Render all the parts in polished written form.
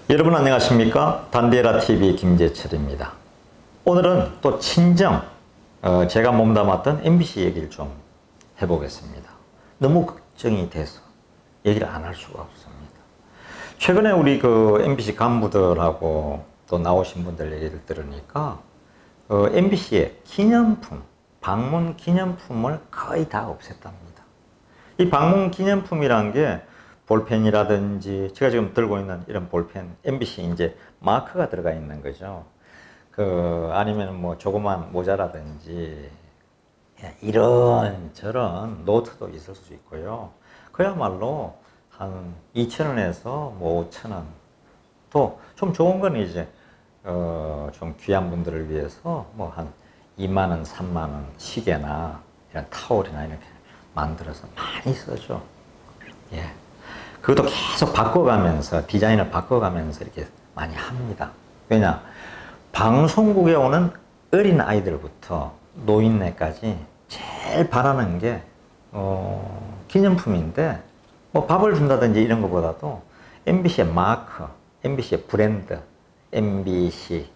여러분 안녕하십니까? 단디에라TV 김재철입니다. 오늘은 또 친정 제가 몸담았던 MBC 얘기를 좀 해보겠습니다. 너무 걱정이 돼서 얘기를 안 할 수가 없습니다. 최근에 우리 MBC 간부들하고 또 나오신 분들 얘기를 들으니까 MBC의 기념품, 방문 기념품을 거의 다 없앴답니다. 이 방문 기념품이란 게 볼펜이라든지 제가 지금 들고 있는 이런 볼펜, MBC 이제 마크가 들어가 있는 거죠. 아니면 뭐 조그만 모자라든지 이런 저런 노트도 있을 수 있고요. 그야말로 한 2,000원에서 뭐 5,000원, 또 좀 좋은 건 이제 좀 귀한 분들을 위해서 뭐 한 2만 원, 3만 원 시계나 이런 타올이나 이렇게 만들어서 많이 쓰죠. 예. 그것도 계속 바꿔가면서 디자인을 바꿔가면서 이렇게 많이 합니다. 왜냐? 방송국에 오는 어린 아이들부터 노인네까지 제일 바라는 게 기념품인데, 뭐 밥을 준다든지 이런 것보다도 MBC의 마크, MBC의 브랜드, MBC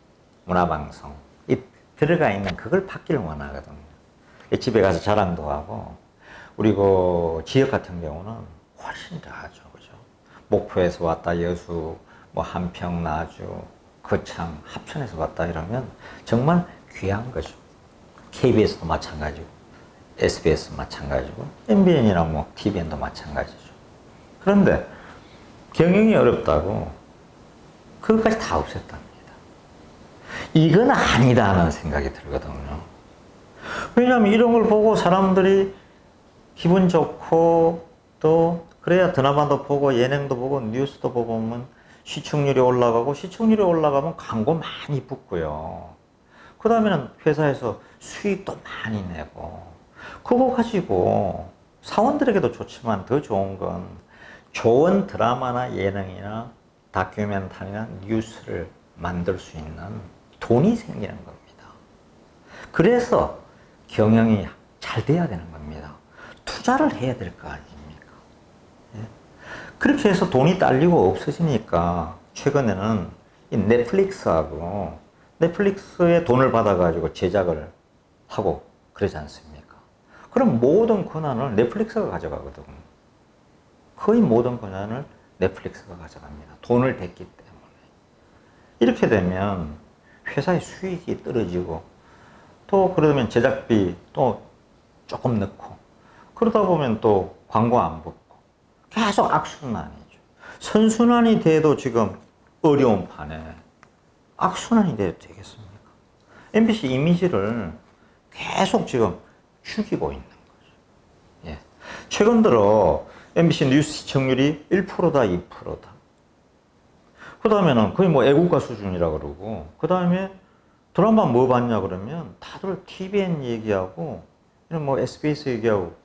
문화방송 이 들어가 있는 그걸 받기를 원하거든요. 집에 가서 자랑도 하고, 우리 지역 같은 경우는 훨씬 더 하죠. 그죠? 목포에서 왔다, 여수, 뭐 한평, 나주, 거창, 합천에서 왔다 이러면 정말 귀한 거죠. KBS도 마찬가지고, SBS 마찬가지고, MBN이나 뭐 TVN도 마찬가지죠. 그런데 경영이 어렵다고 그것까지 다 없앴답니다. 이건 아니다는 생각이 들거든요. 왜냐하면 이런 걸 보고 사람들이 기분 좋고, 또 그래야 드라마도 보고 예능도 보고 뉴스도 보고 보면 시청률이 올라가고, 시청률이 올라가면 광고 많이 붙고요. 그 다음에는 회사에서 수익도 많이 내고, 그거 가지고 사원들에게도 좋지만 더 좋은 건 좋은 드라마나 예능이나 다큐멘터리나 뉴스를 만들 수 있는 돈이 생기는 겁니다. 그래서 경영이 잘 돼야 되는 겁니다. 투자를 해야 될 거 아닙니까? 예? 그렇게 해서 돈이 딸리고 없어지니까 최근에는 이 넷플릭스하고, 넷플릭스에 돈을 받아가지고 제작을 하고 그러지 않습니까? 그럼 모든 권한을 넷플릭스가 가져가거든요. 거의 모든 권한을 넷플릭스가 가져갑니다. 돈을 댔기 때문에. 이렇게 되면 회사의 수익이 떨어지고, 또 그러면 제작비 또 조금 넣고, 그러다 보면 또 광고 안 붙고 계속 악순환이죠. 선순환이 돼도 지금 어려운 판에 악순환이 돼도 되겠습니까? MBC 이미지를 계속 지금 죽이고 있는 거죠. 예. 최근 들어 MBC 뉴스 시청률이 1%다, 2%다. 그 다음에는 거의 뭐 애국가 수준이라 그러고, 그 다음에 드라마 뭐 봤냐 그러면 다들 TVN 얘기하고, 이런 뭐 SBS 얘기하고,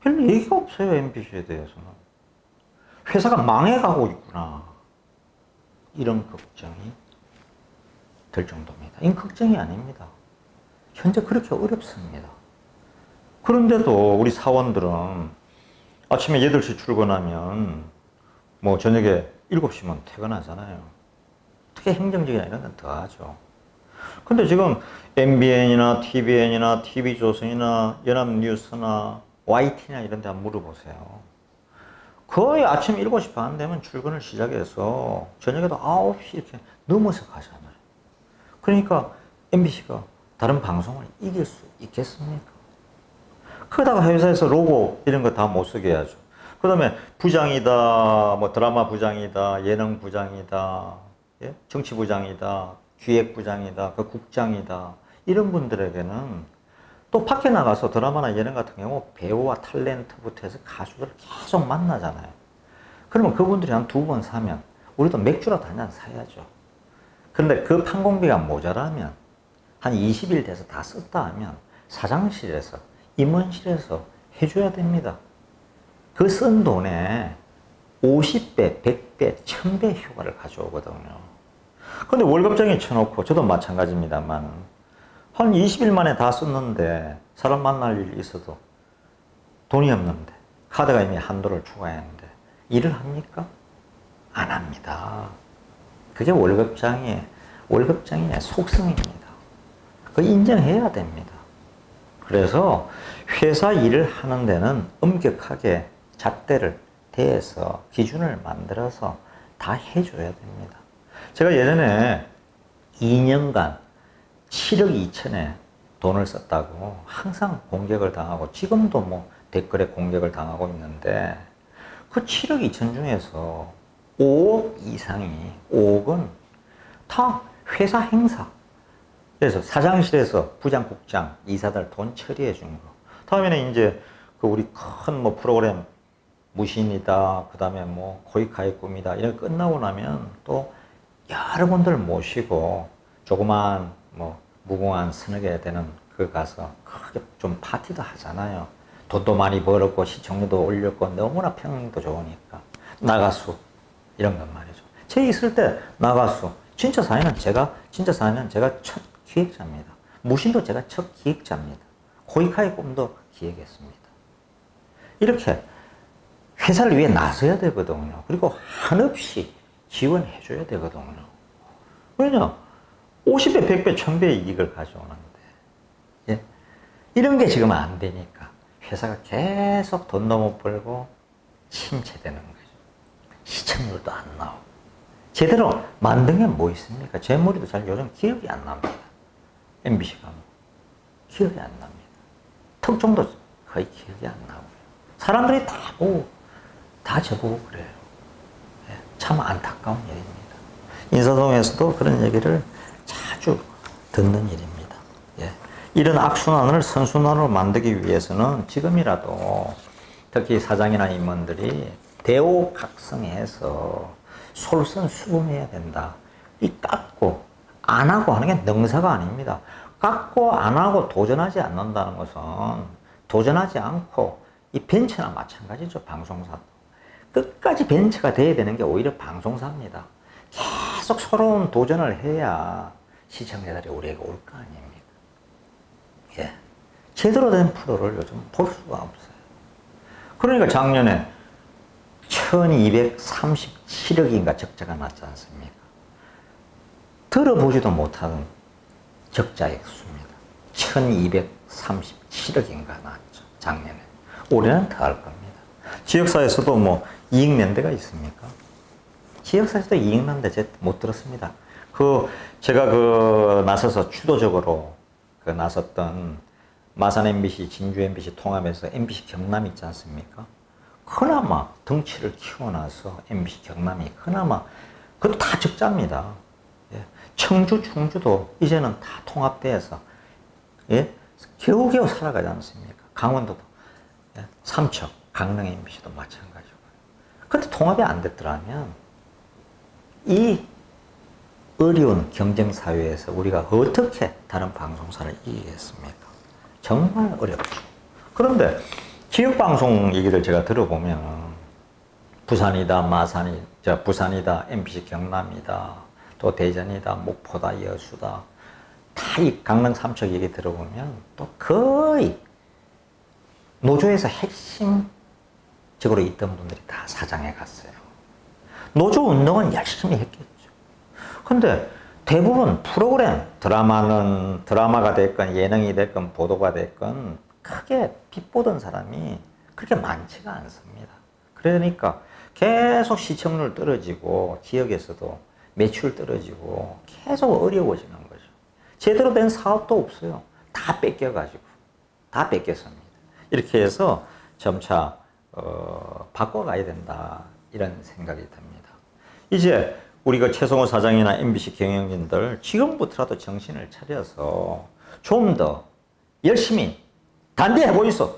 별 얘기가 없어요, MBC에 대해서는. 회사가 망해가고 있구나, 이런 걱정이 들 정도입니다. 이건 걱정이 아닙니다. 현재 그렇게 어렵습니다. 그런데도 우리 사원들은 아침에 8시 출근하면 뭐 저녁에 7시면 퇴근하잖아요. 특히 행정직이나 이런 데는 더 하죠. 근데 지금 MBN이나 TVN이나 TV조선이나 연합뉴스나 YT나 이런 데 한번 물어보세요. 거의 아침 7시 반 되면 출근을 시작해서 저녁에도 9시 이렇게 넘어서 가잖아요. 그러니까 MBC가 다른 방송을 이길 수 있겠습니까? 그러다가 회사에서 로고 이런 거 다 못 쓰게 해야죠. 그 다음에 부장이다, 뭐 드라마 부장이다, 예능 부장이다, 예? 정치 부장이다, 기획 부장이다, 국장이다, 이런 분들에게는 또 밖에 나가서 드라마나 예능 같은 경우 배우와 탤런트부터 해서 가수들을 계속 만나잖아요. 그러면 그분들이 한 2번 사면 우리도 맥주라도 한 잔 사야죠. 그런데 그 판공비가 모자라면 한 20일 돼서 다 썼다 하면 사장실에서, 임원실에서 해줘야 됩니다. 그 쓴 돈에 50배, 100배, 1000배 효과를 가져오거든요. 근데 월급쟁이 쳐놓고, 저도 마찬가지입니다만, 한 20일 만에 다 썼는데 사람 만날 일이 있어도 돈이 없는데, 카드가 이미 한도를 초과했는데 일을 합니까? 안 합니다. 그게 월급장의 속성입니다. 그거 인정해야 됩니다. 그래서 회사 일을 하는 데는 엄격하게 잣대를 대해서 기준을 만들어서 다 해줘야 됩니다. 제가 예전에 2년간 7억 2천에 돈을 썼다고 항상 공격을 당하고 지금도 뭐 댓글에 공격을 당하고 있는데 그 7억 2천 중에서 5억 이상이 5억은 다 회사 행사. 그래서 사장실에서 부장, 국장, 이사들 돈 처리해 준 거. 다음에는 이제 그 우리 큰 뭐 프로그램 무신이다, 그 다음에 뭐 코이카의 꿈이다 이런 거 끝나고 나면 또 여러분들 모시고 조그만 뭐 무궁한 서너 개 되는 그 가서 크게 좀 파티도 하잖아요. 돈도 많이 벌었고 시청률도 올렸고 너무나 평도 좋으니까 나가수 이런 것 말이죠. 제 있을 때 나가수 진짜 사회는 제가 첫 기획자입니다. 무신도 제가 첫 기획자입니다. 코이카의 꿈도 기획했습니다. 이렇게 회사를 위해 나서야 되거든요. 그리고 한없이 지원해 줘야 되거든요. 왜냐? 50배, 100배, 1000배의 이익을 가져오는데 예? 이런 게 지금 안 되니까 회사가 계속 돈도 못 벌고 침체되는 거죠. 시청률도 안 나오고 제대로 만든 게 뭐 있습니까? 제 머리도 잘 요즘 기억이 안 납니다. MBC가 기억이 안 납니다. 특종도 거의 기억이 안 나고요. 사람들이 다 보고 다 저보고 그래요. 예, 참 안타까운 일입니다. 인사동에서도 그런 얘기를 자주 듣는 일입니다. 예. 이런 악순환을 선순환으로 만들기 위해서는 지금이라도 특히 사장이나 임원들이 대오각성해서 솔선수범해야 된다. 이 깎고 안 하고 하는 게 능사가 아닙니다. 깎고 안 하고 도전하지 않는다는 것은 도전하지 않고 이 벤처나 마찬가지죠. 방송사도. 끝까지 벤처가 돼야 되는 게 오히려 방송사입니다. 계속 새로운 도전을 해야 시청자들이 우리에게 올 거 아닙니까? 예. 제대로 된 프로를 요즘 볼 수가 없어요. 그러니까 작년에 1237억인가 적자가 났지 않습니까? 들어보지도 못하는 적자의 수입니다. 1237억인가 났죠. 작년에. 올해는 더 할 겁니다. 지역사에서도 뭐 이익 낸 데가 있습니까? 지역사에서도 이익 난 데 못 들었습니다. 제가 나서서 주도적으로 나섰던 마산 MBC, 진주 MBC 통합해서 MBC 경남 있지 않습니까? 그나마 덩치를 키워놔서 MBC 경남이 그나마 그것도 다 적자입니다. 예. 청주, 충주도 이제는 다 통합돼서 예? 겨우겨우 살아가지 않습니까? 강원도도 예? 삼척, 강릉 MBC도 마찬가지고. 근데 통합이 안 됐더라면 이 어려운 경쟁사회에서 우리가 어떻게 다른 방송사를 이기겠습니까? 정말 어렵죠. 그런데 지역방송 얘기를 제가 들어보면 부산이다, 부산이다, MBC 경남이다, 또 대전이다, 목포다, 여수다 다 이 강릉 삼척 얘기 들어보면 또 거의 노조에서 핵심적으로 있던 분들이 다 사장에 갔어요. 노조 운동은 열심히 했겠죠. 근데 대부분 프로그램, 드라마가 됐건 예능이 됐건 보도가 됐건 크게 빛보던 사람이 그렇게 많지가 않습니다. 그러니까 계속 시청률 떨어지고 지역에서도 매출 떨어지고 계속 어려워지는 거죠. 제대로 된 사업도 없어요. 다 뺏겨가지고. 다 뺏겼습니다. 이렇게 해서 점차 바꿔가야 된다. 이런 생각이 듭니다. 이제 우리가 최성호 사장이나 MBC 경영진들 지금부터라도 정신을 차려서 좀 더 열심히 단대해 보이소.